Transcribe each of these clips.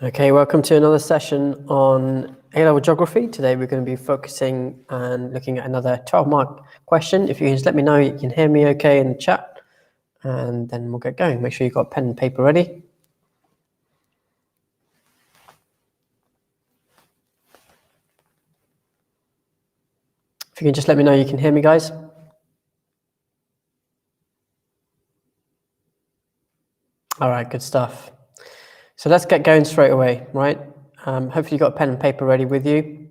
Okay, welcome to another session on A-level geography. Today we're going to be focusing and looking at another 12-mark question. If you can just let me know you can hear me okay in the chat, and then we'll get going. Make sure you've got pen and paper ready. If you can just let me know you can hear me, guys. All right, good stuff. So let's get going straight away, right? Hopefully you've got a pen and paper ready with you.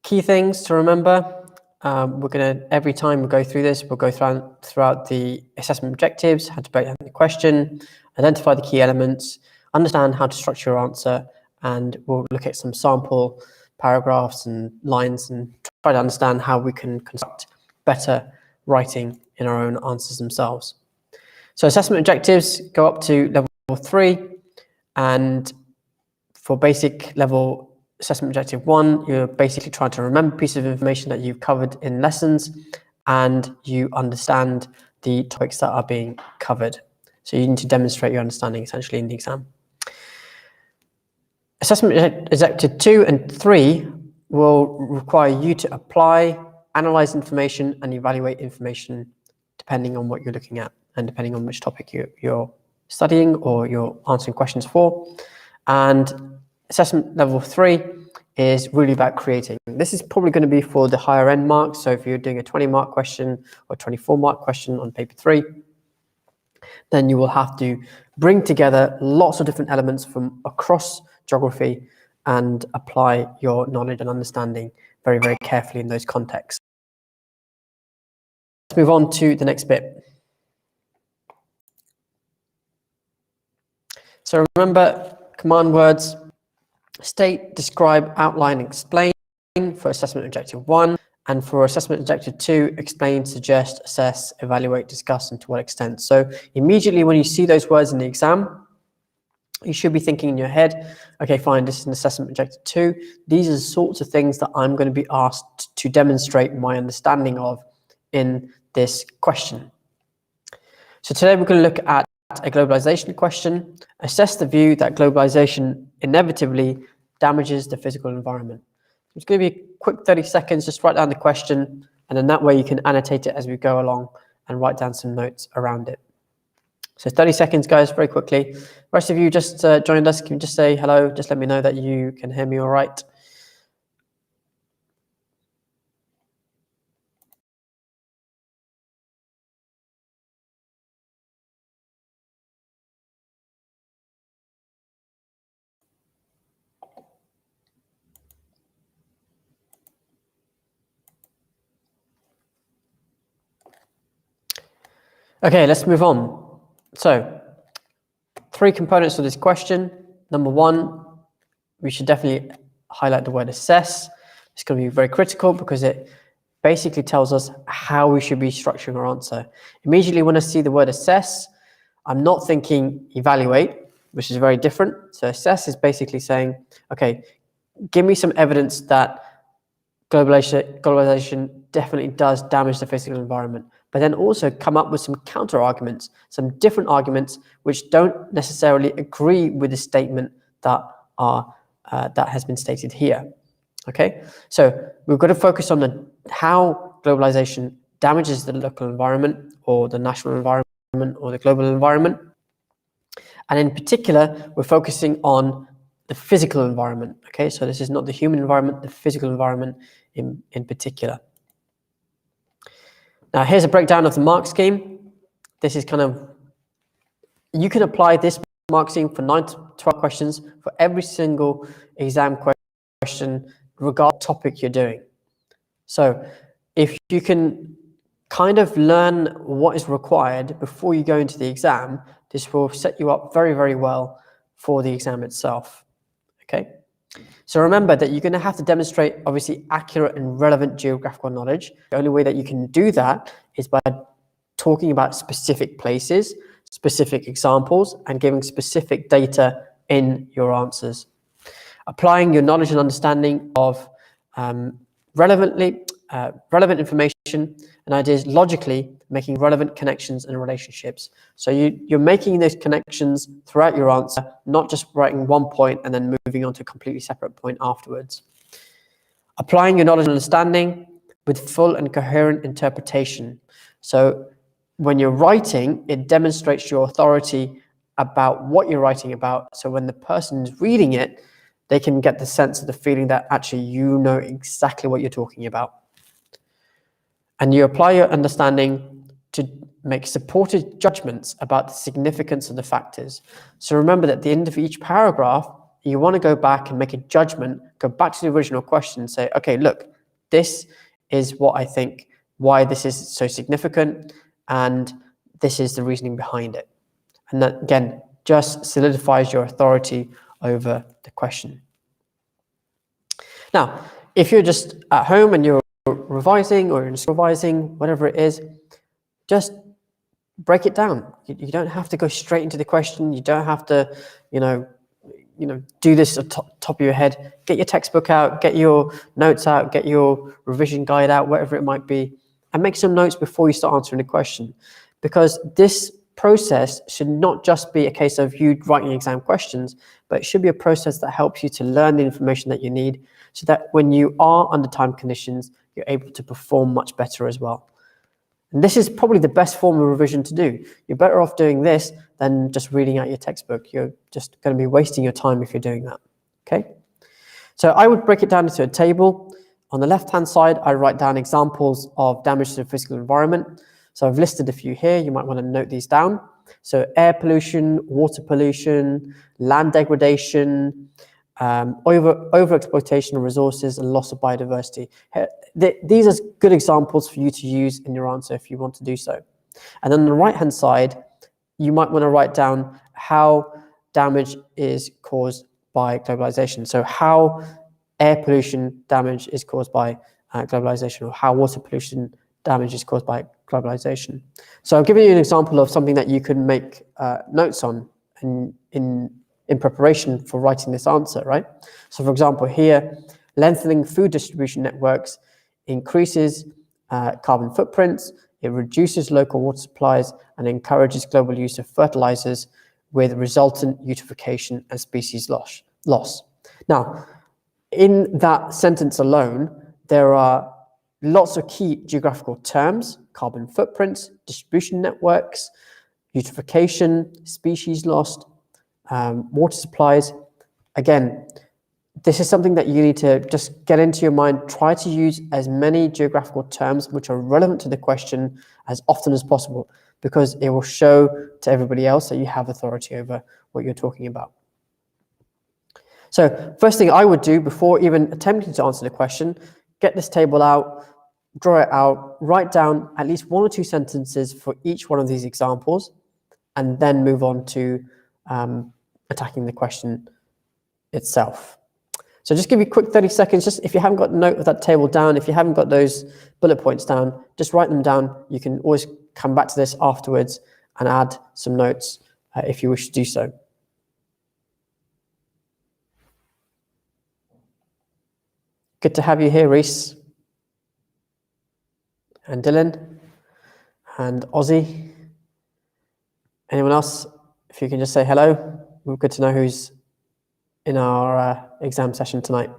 Key things to remember. We're going to, every time we go through this, we'll go throughout the assessment objectives, how to break down the question, identify the key elements, understand how to structure your answer, and we'll look at some sample paragraphs and lines and try to understand how we can construct better writing in our own answers themselves. So assessment objectives go up to level 3, and for basic level assessment objective 1, you're basically trying to remember a piece of information that you've covered in lessons, and you understand the topics that are being covered. So you need to demonstrate your understanding essentially in the exam. Assessment objective 2 and 3 will require you to apply, analyze information, and evaluate information depending on what you're looking at and depending on which topic you're studying or you're answering questions for. And assessment level 3 is really about creating. This is probably going to be for the higher end marks. So if you're doing a 20-mark question or 24-mark question on paper 3, then you will have to bring together lots of different elements from across geography and apply your knowledge and understanding very, very carefully in those contexts. Let's move on to the next bit. So remember, command words: state, describe, outline, explain for assessment objective 1, and for assessment objective 2, explain, suggest, assess, evaluate, discuss, and to what extent. So immediately when you see those words in the exam, you should be thinking in your head, okay, fine, this is an assessment objective 2. These are the sorts of things that I'm going to be asked to demonstrate my understanding of in this question. So today we're going to look at a globalization question. Assess the view that globalization inevitably damages the physical environment. It's going to be a quick 30 seconds, just write down the question, and then that way you can annotate it as we go along and write down some notes around it. So 30 seconds, guys, very quickly. The rest of you just joined us. Can you just say hello? Just let me know that you can hear me all right. Okay, let's move on. So 3 components of this question. Number 1, we should definitely highlight the word assess. It's going to be very critical because it basically tells us how we should be structuring our answer. Immediately when I see the word assess, I'm not thinking evaluate, which is very different. So assess is basically saying, okay, give me some evidence that globalization definitely does damage the physical environment, but then also come up with some counter arguments, some different arguments which don't necessarily agree with the statement that has been stated here. Okay, so we've got to focus on how globalization damages the local environment or the national environment or the global environment. And in particular, we're focusing on the physical environment. Okay, so this is not the human environment, the physical environment in particular. Now, here's a breakdown of the mark scheme. This is kind of, you can apply this mark scheme for 9 to 12 questions for every single exam question, regardless of the topic you're doing. So if you can kind of learn what is required before you go into the exam, this will set you up very, very well for the exam itself. Okay, so remember that you're going to have to demonstrate obviously accurate and relevant geographical knowledge. The only way that you can do that is by talking about specific places, specific examples, and giving specific data in your answers. Applying your knowledge and understanding of relevantly relevant information and ideas logically, making relevant connections and relationships. So you're making those connections throughout your answer, not just writing one point and then moving on to a completely separate point afterwards. Applying your knowledge and understanding with full and coherent interpretation. So when you're writing, it demonstrates your authority about what you're writing about. So when the person is reading it, they can get the sense of the feeling that actually you know exactly what you're talking about. And you apply your understanding to make supported judgments about the significance of the factors. So remember that at the end of each paragraph, you want to go back and make a judgment, go back to the original question and say, okay, look, this is what I think, why this is so significant, and this is the reasoning behind it. And that, again, just solidifies your authority over the question. Now, if you're just at home and you're revising or you're revising, whatever it is, just break it down. You don't have to go straight into the question. You don't have to, do this at top of your head. Get your textbook out, get your notes out, get your revision guide out, whatever it might be, and make some notes before you start answering the question. Because this process should not just be a case of you writing exam questions, but it should be a process that helps you to learn the information that you need so that when you are under time conditions, you're able to perform much better as well. And this is probably the best form of revision to do. You're better off doing this than just reading out your textbook. You're just going to be wasting your time if you're doing that. Okay? So I would break it down into a table. On the left-hand side, I write down examples of damage to the physical environment. So I've listed a few here. You might want to note these down. So air pollution, water pollution, land degradation, overexploitation of resources and loss of biodiversity. These are good examples for you to use in your answer if you want to do so. And then on the right-hand side, you might want to write down how damage is caused by globalization. So how air pollution damage is caused by globalization, or how water pollution damage is caused by globalization. So I'm giving you an example of something that you can make notes on in preparation for writing this answer, right? So for example, here, lengthening food distribution networks increases carbon footprints, it reduces local water supplies, and encourages global use of fertilizers with resultant eutrophication and species loss. Now, in that sentence alone, there are lots of key geographical terms: carbon footprints, distribution networks, eutrophication, species lost, water supplies. Again, this is something that you need to just get into your mind. Try to use as many geographical terms which are relevant to the question as often as possible, because it will show to everybody else that you have authority over what you're talking about. So first thing I would do before even attempting to answer the question, get this table out, draw it out, write down at least 1 or 2 sentences for each one of these examples, and then move on to attacking the question itself. So just give you a quick 30 seconds. Just if you haven't got a note of that table down, if you haven't got those bullet points down, just write them down. You can always come back to this afterwards and add some notes if you wish to do so. Good to have you here, Reese, and Dylan, and Ozzy. Anyone else? If you can just say hello. We're good to know who's in our exam session tonight.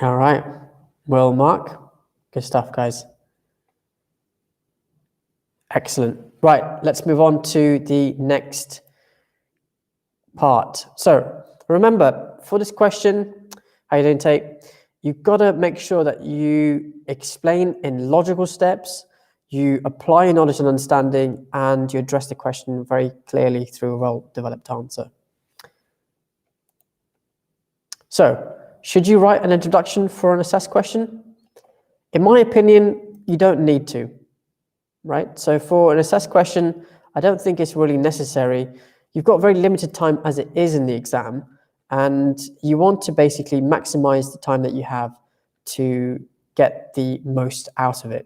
All right. Well, Mark, good stuff, guys. Excellent. Right, let's move on to the next part. So remember, for this question, how you doing, Tate? You've got to make sure that you explain in logical steps, you apply your knowledge and understanding, and you address the question very clearly through a well-developed answer. So, should you write an introduction for an assessed question? In my opinion, you don't need to, right? So for an assessed question, I don't think it's really necessary. You've got very limited time as it is in the exam, and you want to basically maximize the time that you have to get the most out of it.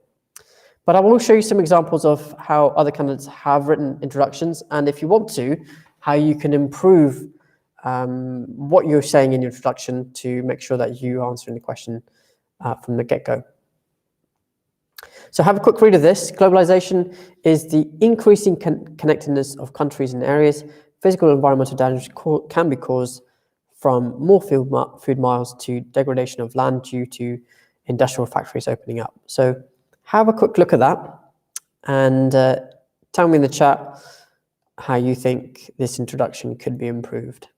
But I will show you some examples of how other candidates have written introductions, and if you want to, how you can improve what you're saying in your introduction to make sure that you answering the question from the get-go. So have a quick read of this. Globalization is the increasing connectedness of countries and areas. Physical and environmental damage can be caused from more food miles to degradation of land due to industrial factories opening up. So have a quick look at that and tell me in the chat how you think this introduction could be improved.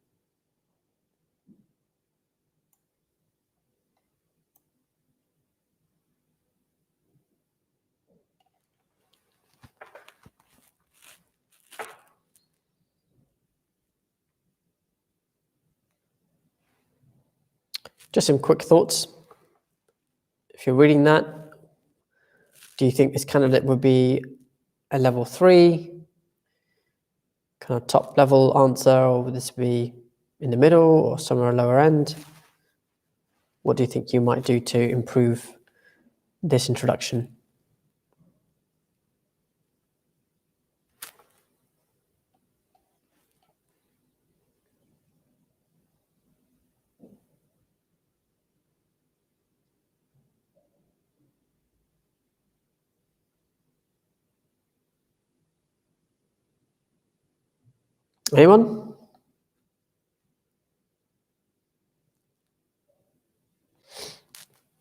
Just some quick thoughts. If you're reading that, do you think this candidate would be a level 3, kind of top level answer, or would this be in the middle or somewhere lower end? What do you think you might do to improve this introduction? Anyone?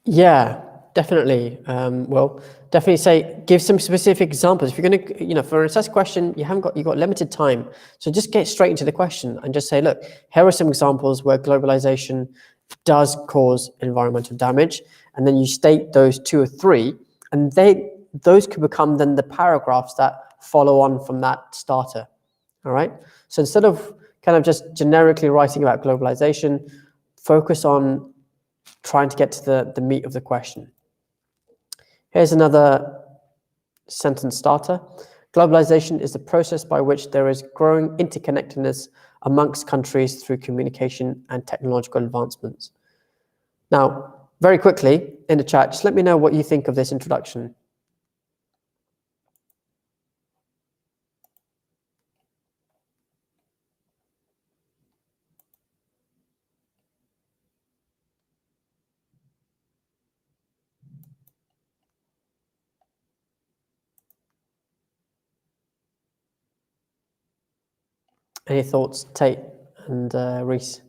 Yeah, definitely. Well, definitely say, give some specific examples. If you're going to, for an assessed question, you've got limited time. So just get straight into the question and just say, look, here are some examples where globalization does cause environmental damage. And then you state those 2 or 3, and those could become then the paragraphs that follow on from that starter. All right. So instead of kind of just generically writing about globalization, focus on trying to get to the meat of the question. Here's another sentence starter. Globalization is the process by which there is growing interconnectedness amongst countries through communication and technological advancements. Now, very quickly in the chat, just let me know what you think of this introduction. Any thoughts, Tate and Reese?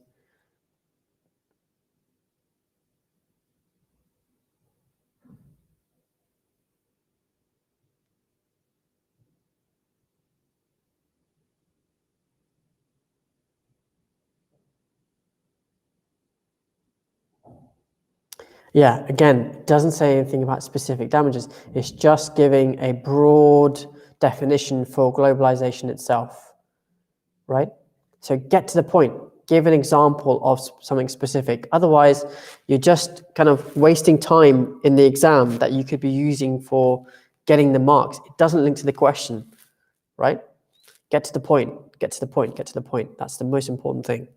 Yeah, again, doesn't say anything about specific damages. It's just giving a broad definition for globalization itself, right? So get to the point. Give an example of something specific. Otherwise, you're just kind of wasting time in the exam that you could be using for getting the marks. It doesn't link to the question, right? Get to the point, get to the point, get to the point. That's the most important thing.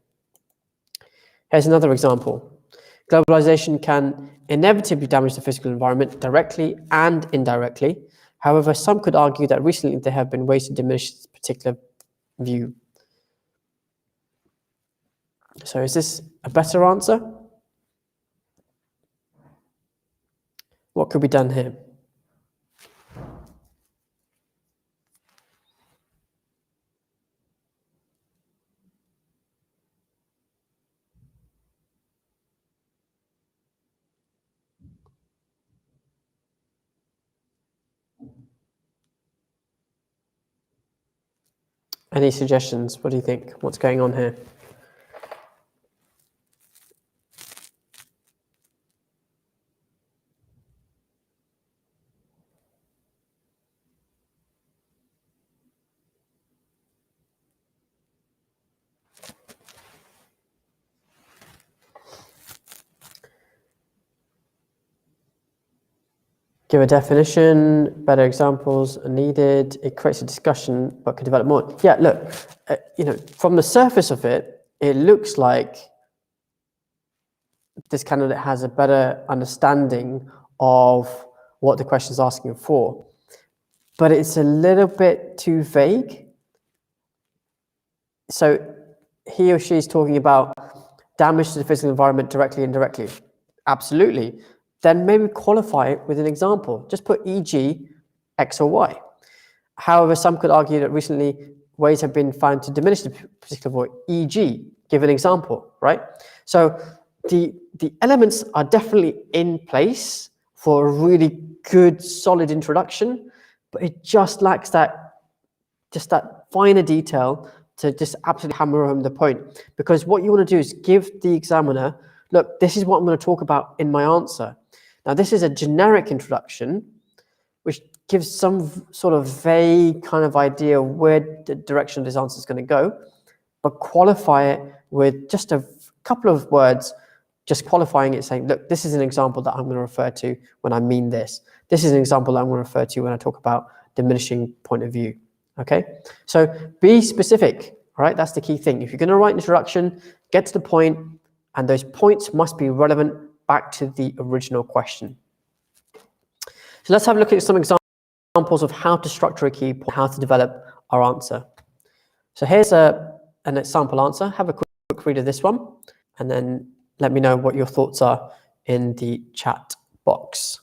Here's another example. Globalization can inevitably damage the physical environment directly and indirectly. However, some could argue that recently there have been ways to diminish this particular view. So is this a better answer? What could be done here? Any suggestions? What do you think? What's going on here? Give a definition, better examples are needed. It creates a discussion, but could develop more. Yeah, look, from the surface of it, it looks like this candidate has a better understanding of what the question is asking for, but it's a little bit too vague. So he or she is talking about damage to the physical environment directly and indirectly. Absolutely. Then maybe qualify it with an example. Just put e.g. X or Y. However, some could argue that recently ways have been found to diminish the particular void, e.g., give an example, right? So the elements are definitely in place for a really good, solid introduction, but it just lacks that finer detail to just absolutely hammer home the point. Because what you want to do is give the examiner, look, this is what I'm going to talk about in my answer. Now, this is a generic introduction, which gives some sort of vague kind of idea where the direction of this answer is going to go, but qualify it with just a couple of words, just qualifying it, saying, look, this is an example that I'm going to refer to when I mean this. This is an example that I'm going to refer to when I talk about diminishing point of view. Okay, so be specific, all right? That's the key thing. If you're going to write an introduction, get to the point, and those points must be relevant back to the original question. So let's have a look at some examples of how to structure a key point, how to develop our answer. So here's an example answer. Have a quick read of this one, and then let me know what your thoughts are in the chat box.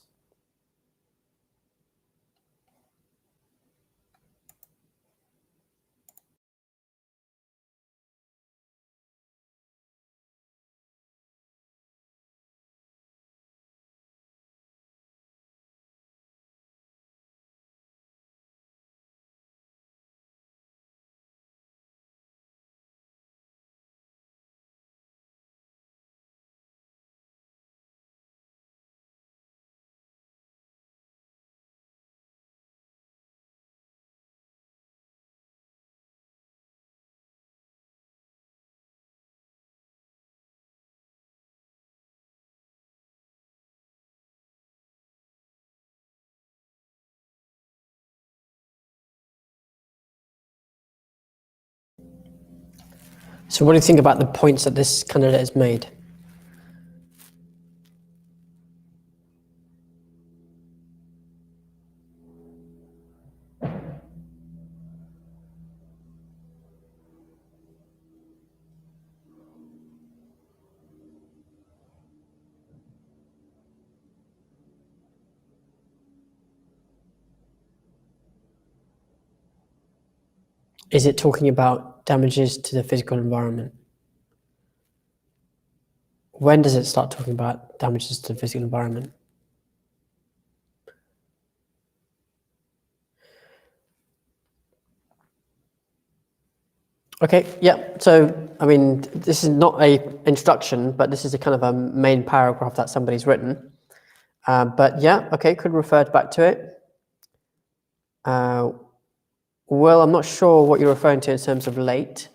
So what do you think about the points that this candidate has made? Is it talking about damages to the physical environment? When does it start talking about damages to the physical environment? Okay, yeah. So, I mean, this is not a introduction, but this is a kind of a main paragraph that somebody's written. But yeah, okay, could refer back to it. Well, I'm not sure what you're referring to in terms of late.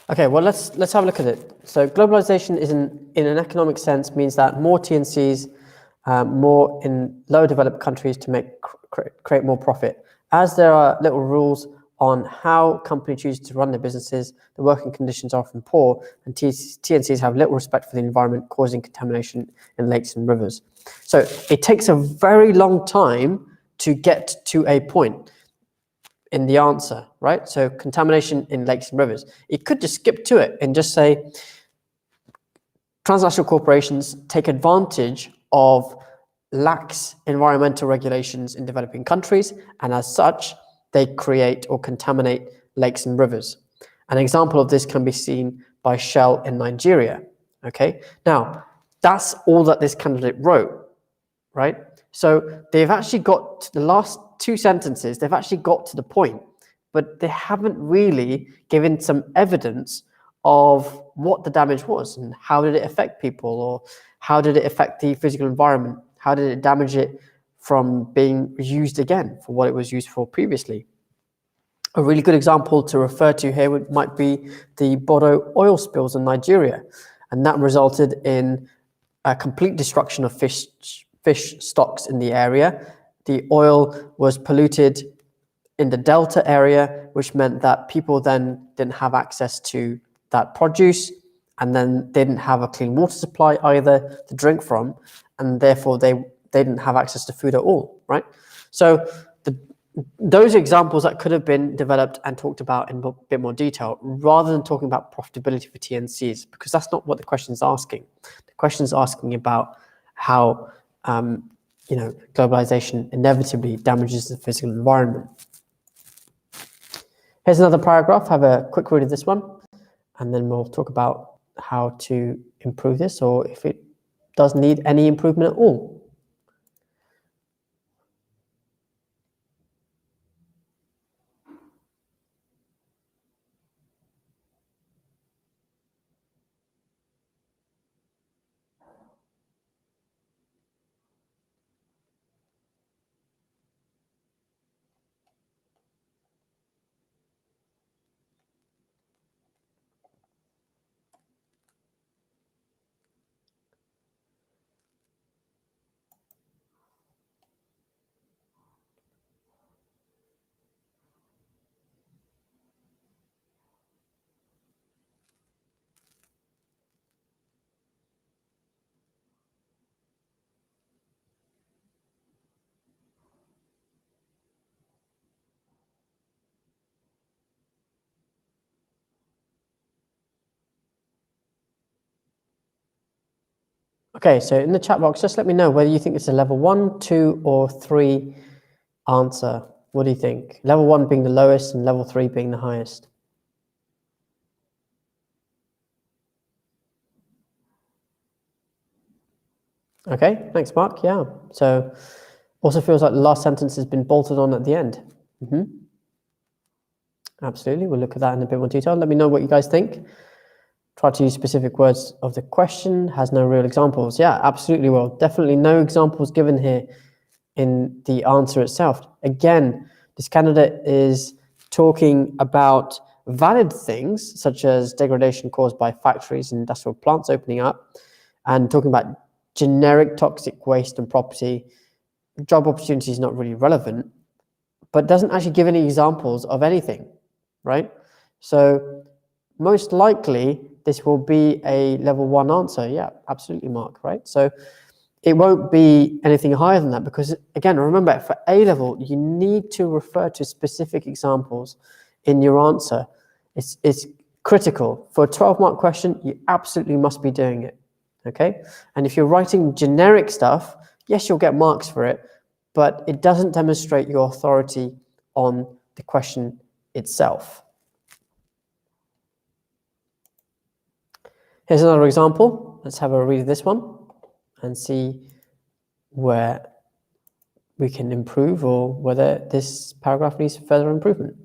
Okay, well, let's have a look at it. So globalization is in an economic sense means that more TNCs, more in lower developed countries to create more profit. As there are little rules on how companies choose to run their businesses, the working conditions are often poor, and TNCs have little respect for the environment, causing contamination in lakes and rivers. So it takes a very long time to get to a point in the answer, right? So contamination in lakes and rivers. It could just skip to it and just say, transnational corporations take advantage of lax environmental regulations in developing countries, and as such, they create or contaminate lakes and rivers. An example of this can be seen by Shell in Nigeria, okay? Now, that's all that this candidate wrote, right? So they've actually got to the last two sentences, they've actually got to the point, but they haven't really given some evidence of what the damage was and how did it affect people, or how did it affect the physical environment? How did it damage it from being used again for what it was used for previously? A really good example to refer to here might be the Bodo oil spills in Nigeria, and that resulted in a complete destruction of fish stocks in the area. The oil was polluted in the Delta area, which meant that people then didn't have access to that produce, and then they didn't have a clean water supply either to drink from, and therefore they didn't have access to food at all, right? So those examples that could have been developed and talked about in a bit more detail, rather than talking about profitability for TNCs, because that's not what the question is asking. The question is asking about how globalization inevitably damages the physical environment. Here's another paragraph. Have a quick read of this one, and then we'll talk about how to improve this, or if it does need any improvement at all. Okay, so in the chat box, just let me know whether you think it's a level 1, 2, or 3 answer. What do you think? Level 1 being the lowest and level 3 being the highest. Okay, thanks, Mark. Yeah, so also feels like the last sentence has been bolted on at the end. Absolutely, we'll look at that in a bit more detail. Let me know what you guys think. Try to use specific words of the question, has no real examples. Yeah, absolutely will. Definitely no examples given here in the answer itself. Again, this candidate is talking about valid things, such as degradation caused by factories and industrial plants opening up, and talking about generic toxic waste and property. Job opportunity is not really relevant, but doesn't actually give any examples of anything, right? So most likely, this will be a level 1 answer. Yeah, absolutely, Mark, right? So it won't be anything higher than that because, again, remember, for A level, you need to refer to specific examples in your answer. It's critical. For a 12-mark question, you absolutely must be doing it, okay? And if you're writing generic stuff, yes, you'll get marks for it, but it doesn't demonstrate your authority on the question itself. Here's another example. Let's have a read of this one and see where we can improve or whether this paragraph needs further improvement.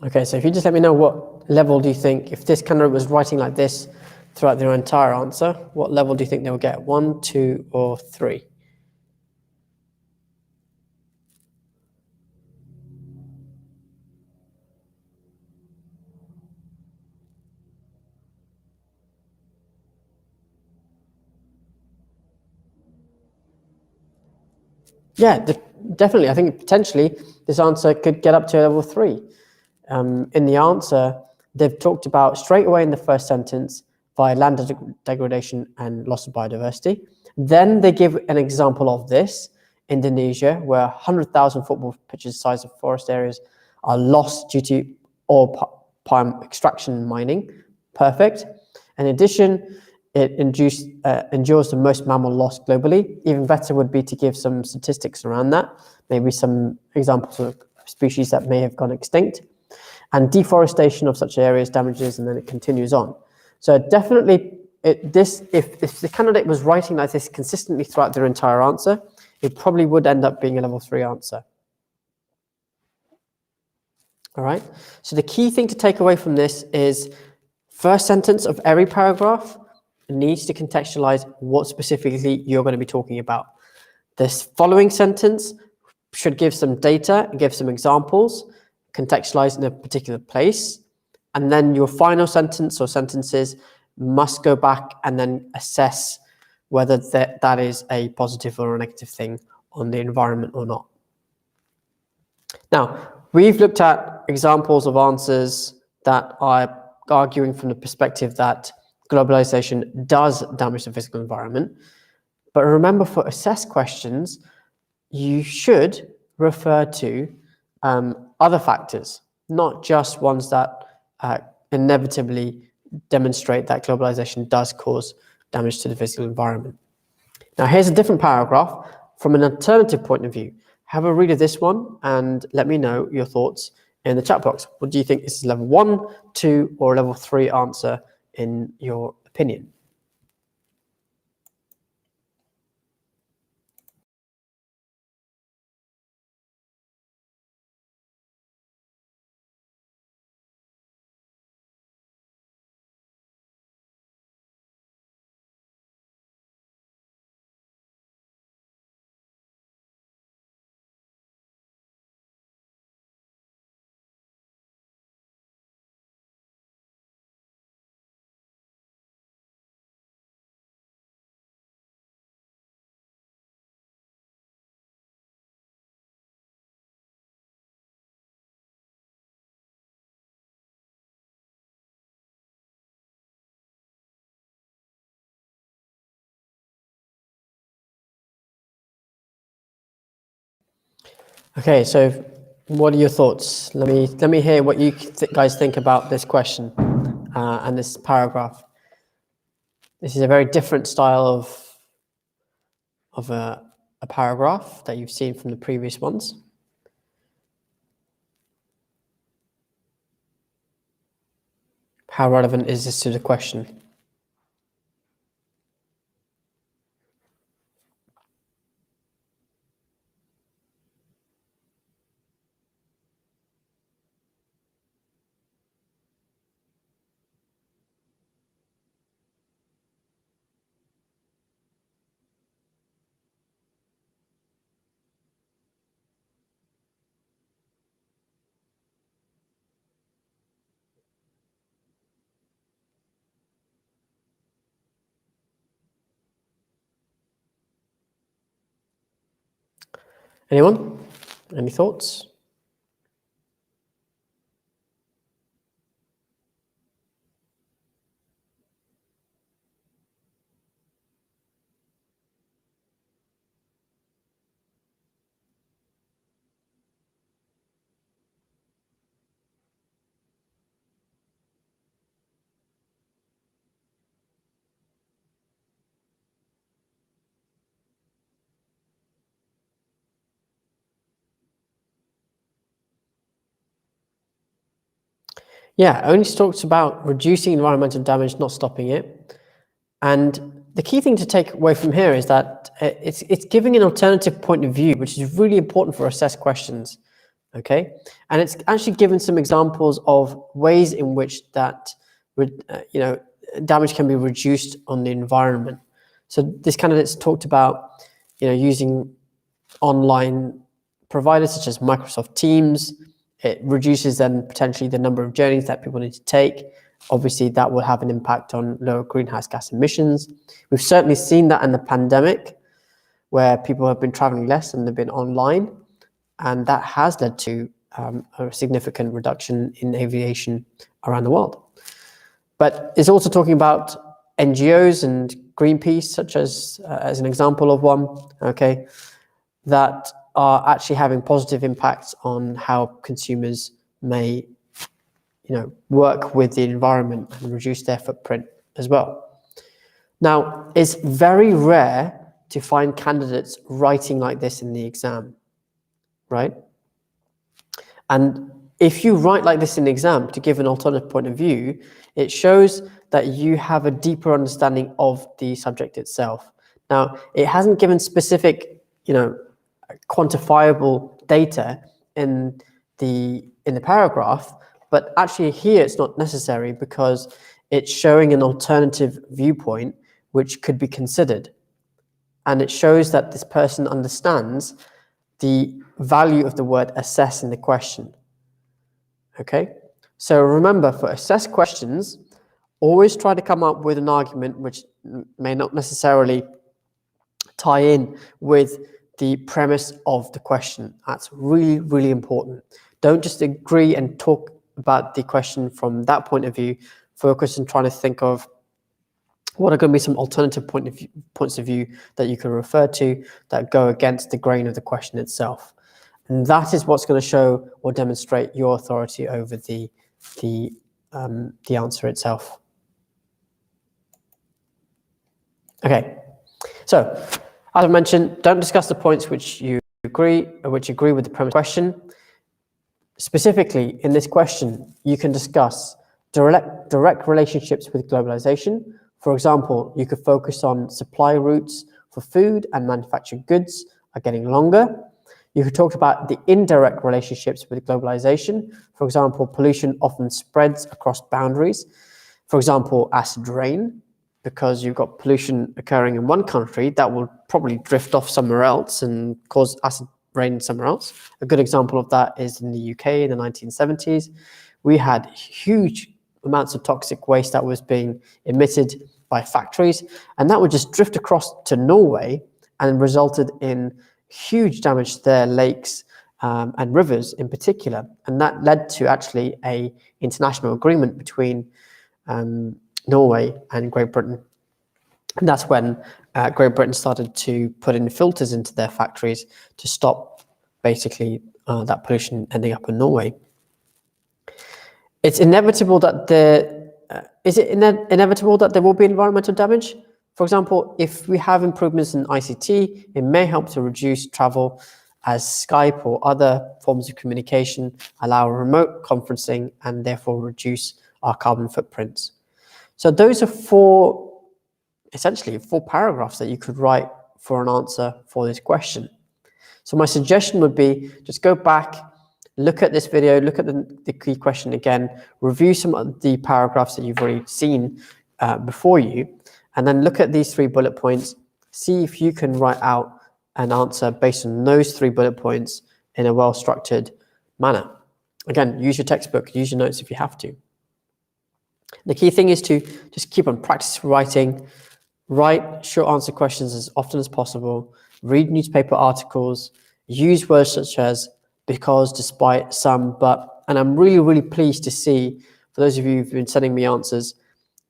Okay, so if you just let me know what level do you think, if this candidate was writing like this throughout their entire answer, what level do you think they will get? 1, 2, or 3? Yeah, definitely. I think potentially this answer could get up to level 3. In the answer, they've talked about straight away in the first sentence via land degradation and loss of biodiversity. Then they give an example of this, Indonesia, where 100,000 football pitches the size of forest areas are lost due to oil palm extraction and mining. Perfect. In addition, it endures the most mammal loss globally. Even better would be to give some statistics around that, maybe some examples of species that may have gone extinct. and deforestation of such areas damages, and then it continues on. So definitely, if the candidate was writing like this consistently throughout their entire answer, it probably would end up being a level 3 answer. All right, so the key thing to take away from this is first sentence of every paragraph needs to contextualize what specifically you're going to be talking about. This following sentence should give some data, give some examples, contextualized in a particular place, and then your final sentence or sentences must go back and then assess whether that is a positive or a negative thing on the environment or not. Now, we've looked at examples of answers that are arguing from the perspective that globalization does damage the physical environment. But remember, for assessed questions, you should refer to other factors, not just ones that inevitably demonstrate that globalization does cause damage to the physical environment. Now, here's a different paragraph from an alternative point of view. Have a read of this one and let me know your thoughts in the chat box. What do you think? This is level 1, 2, or level 3 answer in your opinion? Okay, so what are your thoughts? Let me hear what you guys think about this question and this paragraph. This is a very different style of a paragraph that you've seen from the previous ones. How relevant is this to the question? Anyone? Any thoughts? Yeah, only talks about reducing environmental damage, not stopping it. And the key thing to take away from here is that it's giving an alternative point of view, which is really important for assessed questions. Okay, and it's actually given some examples of ways in which that damage can be reduced on the environment. So this candidate's talked about using online providers such as Microsoft Teams. It reduces then potentially the number of journeys that people need to take. Obviously, that will have an impact on lower greenhouse gas emissions. We've certainly seen that in the pandemic, where people have been traveling less and they've been online, and that has led to a significant reduction in aviation around the world. But it's also talking about NGOs and Greenpeace, such as an example of one, okay, that are actually having positive impacts on how consumers may work with the environment and reduce their footprint as well. Now, it's very rare to find candidates writing like this in the exam, right? And if you write like this in the exam to give an alternative point of view, it shows that you have a deeper understanding of the subject itself. Now, it hasn't given specific, quantifiable data in the paragraph, but actually here it's not necessary because it's showing an alternative viewpoint which could be considered. And it shows that this person understands the value of the word assess in the question. Okay, so remember, for assess questions, always try to come up with an argument which may not necessarily tie in with the premise of the question. That's really, really important. Don't just agree and talk about the question from that point of view. Focus on trying to think of what are going to be some alternative points of view that you can refer to that go against the grain of the question itself. And that is what's going to show or demonstrate your authority over the answer itself. Okay, so as I mentioned, don't discuss the points which agree with the premise question. Specifically, in this question, you can discuss direct relationships with globalization. For example, you could focus on supply routes for food and manufactured goods are getting longer. You could talk about the indirect relationships with globalization. For example, pollution often spreads across boundaries. For example, acid rain, because you've got pollution occurring in one country, that will probably drift off somewhere else and cause acid rain somewhere else. A good example of that is in the UK in the 1970s. We had huge amounts of toxic waste that was being emitted by factories, and that would just drift across to Norway and resulted in huge damage to their lakes and rivers in particular. And that led to actually an international agreement between Norway and Great Britain. And that's when Great Britain started to put in filters into their factories to stop basically that pollution ending up in Norway. It's inevitable that inevitable that there will be environmental damage? For example, if we have improvements in ICT, it may help to reduce travel as Skype or other forms of communication allow remote conferencing and therefore reduce our carbon footprints. So those are essentially four paragraphs that you could write for an answer for this question. So my suggestion would be just go back, look at this video, look at the key question again, review some of the paragraphs that you've already seen before you, and then look at these 3 bullet points, see if you can write out an answer based on those 3 bullet points in a well-structured manner. Again, use your textbook, use your notes if you have to. The key thing is to just keep on practice writing, write short answer questions as often as possible, read newspaper articles, use words such as because, despite, some, but, and I'm really, really pleased to see, for those of you who've been sending me answers,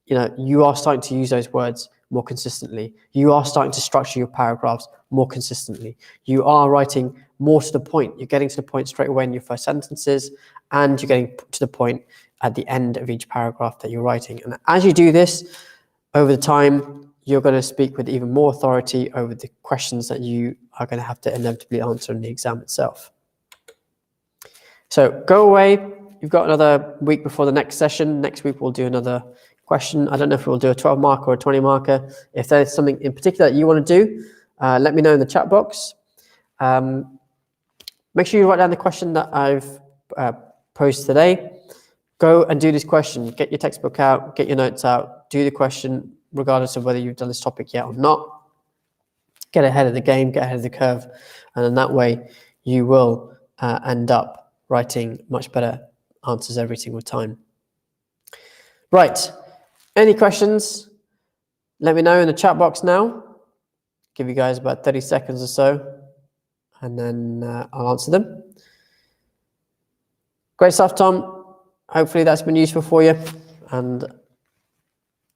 you are starting to use those words more consistently. You are starting to structure your paragraphs more consistently. You are writing more to the point. You're getting to the point straight away in your first sentences, and you're getting to the point at the end of each paragraph that you're writing. And as you do this, over the time, you're going to speak with even more authority over the questions that you are going to have to inevitably answer in the exam itself. So go away. You've got another week before the next session. Next week, we'll do another question. I don't know if we'll do a 12 marker or a 20 marker. If there's something in particular that you want to do, let me know in the chat box. Make sure you write down the question that I've posed today. Go and do this question. Get your textbook out, get your notes out, do the question, regardless of whether you've done this topic yet or not. Get ahead of the game, get ahead of the curve, and in that way, you will end up writing much better answers every single time. Right, any questions? Let me know in the chat box now. Give you guys about 30 seconds or so, and then I'll answer them. Great stuff, Tom. Hopefully that's been useful for you, and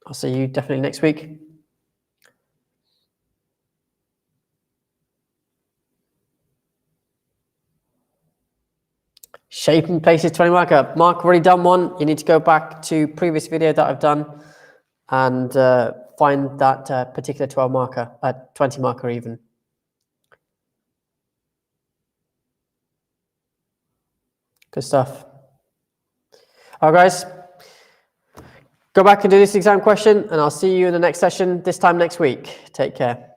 I'll see you definitely next week. Shaping places 20 marker. Mark already done one. You need to go back to previous video that I've done and find that particular 12 marker, 20 marker even. Good stuff. All right, guys. Go back and do this exam question, and I'll see you in the next session, this time next week. Take care.